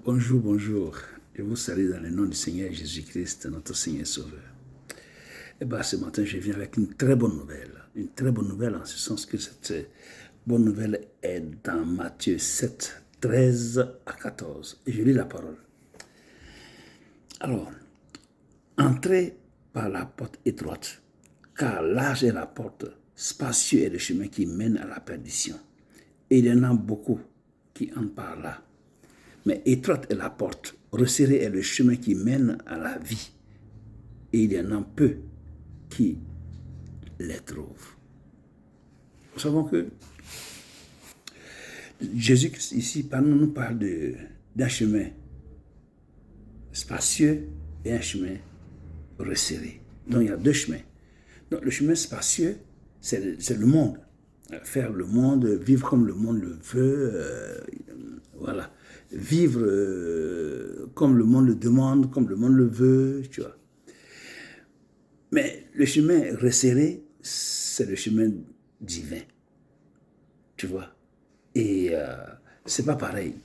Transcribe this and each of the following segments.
Bonjour, bonjour. Je vous salue dans le nom du Seigneur Jésus-Christ, notre Seigneur et Sauveur. Eh bien, ce matin, je viens avec une très bonne nouvelle. Une très bonne nouvelle en ce sens que cette bonne nouvelle est dans Matthieu 7, 13 à 14. Et je lis la parole. Alors, entrez par la porte étroite, car large est la porte, spacieux est le chemin qui mène à la perdition. Et il y en a beaucoup qui entrent par là. Mais étroite est la porte, resserré est le chemin qui mène à la vie. Et il y en a peu qui les trouvent. Nous savons que Jésus ici nous parle d'un chemin spacieux et un chemin resserré. Donc il y a deux chemins. Donc le chemin spacieux, c'est le monde. Faire le monde, vivre comme le monde le veut, voilà. Vivre comme le monde le demande, comme le monde le veut, tu vois. Mais le chemin resserré, c'est le chemin divin, tu vois. Et c'est pas pareil.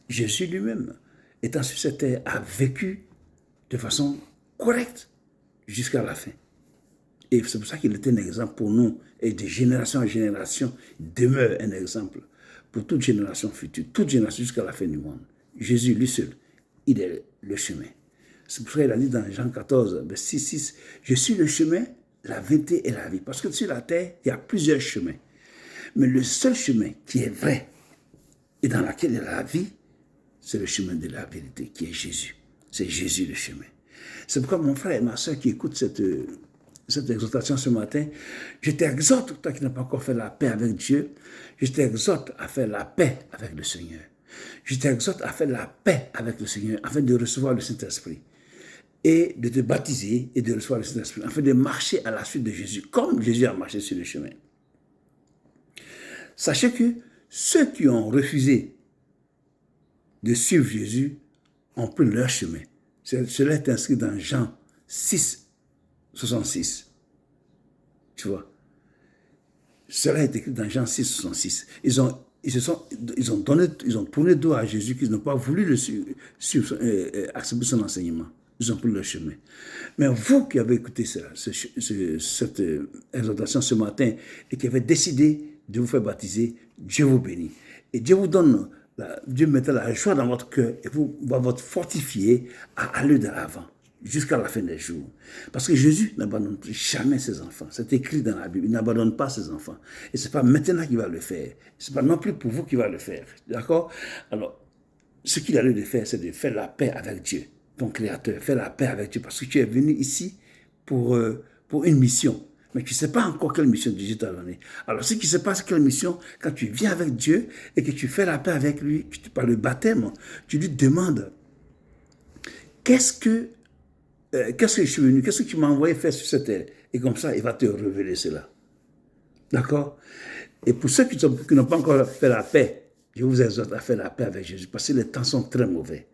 Jésus lui-même, étant sur cette terre, a vécu de façon correcte jusqu'à la fin. Et c'est pour ça qu'il était un exemple pour nous. Et de génération en génération, il demeure un exemple pour toute génération future, toute génération jusqu'à la fin du monde. Jésus, lui seul, il est le chemin. C'est pour ça qu'il a dit dans Jean 14, 6, 6, « Je suis le chemin, la vérité et la vie. » Parce que sur la terre, il y a plusieurs chemins. Mais le seul chemin qui est vrai et dans lequel il y a la vie, c'est le chemin de la vérité qui est Jésus. C'est Jésus le chemin. C'est pourquoi mon frère et ma soeur qui écoutent cette exhortation ce matin, je t'exhorte, toi qui n'as pas encore fait la paix avec Dieu, je t'exhorte à faire la paix avec le Seigneur. Je t'exhorte à faire la paix avec le Seigneur afin de recevoir le Saint-Esprit et de te baptiser et de recevoir le Saint-Esprit afin de marcher à la suite de Jésus comme Jésus a marché sur le chemin. Sachez que ceux qui ont refusé de suivre Jésus ont pris leur chemin. Cela est inscrit dans Jean 6, 66. Tu vois. Cela est écrit dans Jean 6, 66. Ils ont tourné dos à Jésus, qu'ils n'ont pas voulu accepter son enseignement. Ils ont pris leur chemin. Mais vous qui avez écouté cette exhortation ce matin et qui avez décidé de vous faire baptiser, Dieu vous bénit. Et Dieu vous donne, Dieu mettra la joie dans votre cœur et vous va vous fortifier à aller de l'avant jusqu'à la fin des jours. Parce que Jésus n'abandonne jamais ses enfants. C'est écrit dans la Bible. Il n'abandonne pas ses enfants. Et ce n'est pas maintenant qu'il va le faire. Ce n'est pas non plus pour vous qu'il va le faire. D'accord? Alors, ce qu'il a lieu de faire, c'est de faire la paix avec Dieu, ton Créateur. Faire la paix avec Dieu. Parce que tu es venu ici pour une mission. Mais tu ne sais pas encore quelle mission Dieu t'a donnée. Alors, ce qui se passe, quelle mission, quand tu viens avec Dieu et que tu fais la paix avec lui, par le baptême, tu lui demandes, qu'est-ce que je suis venu, qu'est-ce que tu m'as envoyé faire sur cette terre? Et comme ça, il va te révéler cela. D'accord? Et pour ceux qui n'ont pas encore fait la paix, je vous exhorte à faire la paix avec Jésus, parce que les temps sont très mauvais.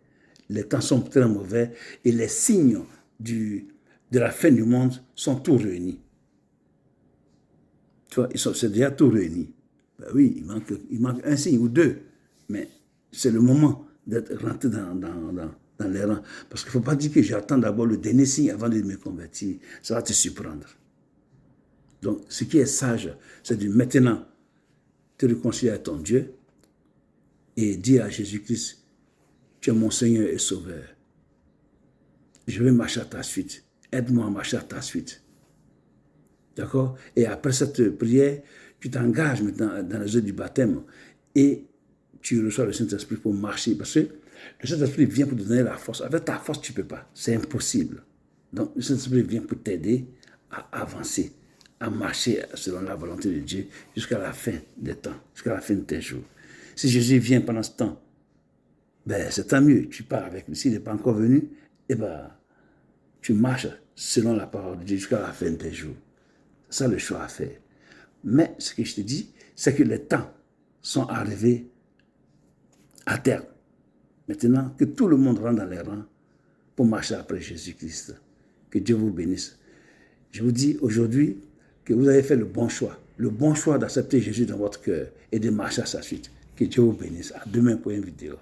Les temps sont très mauvais et les signes de la fin du monde sont tous réunis. Tu vois, c'est déjà tout réuni. Ben oui, il manque un signe ou deux, mais c'est le moment d'être rentré dans les rangs. Parce qu'il ne faut pas dire que j'attends d'abord le dernier signe avant de me convertir. Ça va te surprendre. Donc, ce qui est sage, c'est de maintenant te réconcilier à ton Dieu et dire à Jésus-Christ, tu es mon Seigneur et Sauveur. Je vais marcher à ta suite. Aide-moi à marcher à ta suite. D'accord? Et après cette prière, tu t'engages maintenant dans les œuvres du baptême et tu reçois le Saint-Esprit pour marcher. Parce que le Saint-Esprit vient pour te donner la force. Avec ta force, tu ne peux pas. C'est impossible. Donc, le Saint-Esprit vient pour t'aider à avancer, à marcher selon la volonté de Dieu jusqu'à la fin des temps, jusqu'à la fin de tes jours. Si Jésus vient pendant ce temps, ben, c'est tant mieux. Tu pars avec lui. S'il n'est pas encore venu, eh ben, tu marches selon la parole de Dieu jusqu'à la fin de tes jours. C'est ça le choix à faire. Mais ce que je te dis, c'est que les temps sont arrivés à terme. Maintenant, que tout le monde rentre dans les rangs pour marcher après Jésus-Christ. Que Dieu vous bénisse. Je vous dis aujourd'hui que vous avez fait le bon choix d'accepter Jésus dans votre cœur et de marcher à sa suite. Que Dieu vous bénisse. À demain pour une vidéo.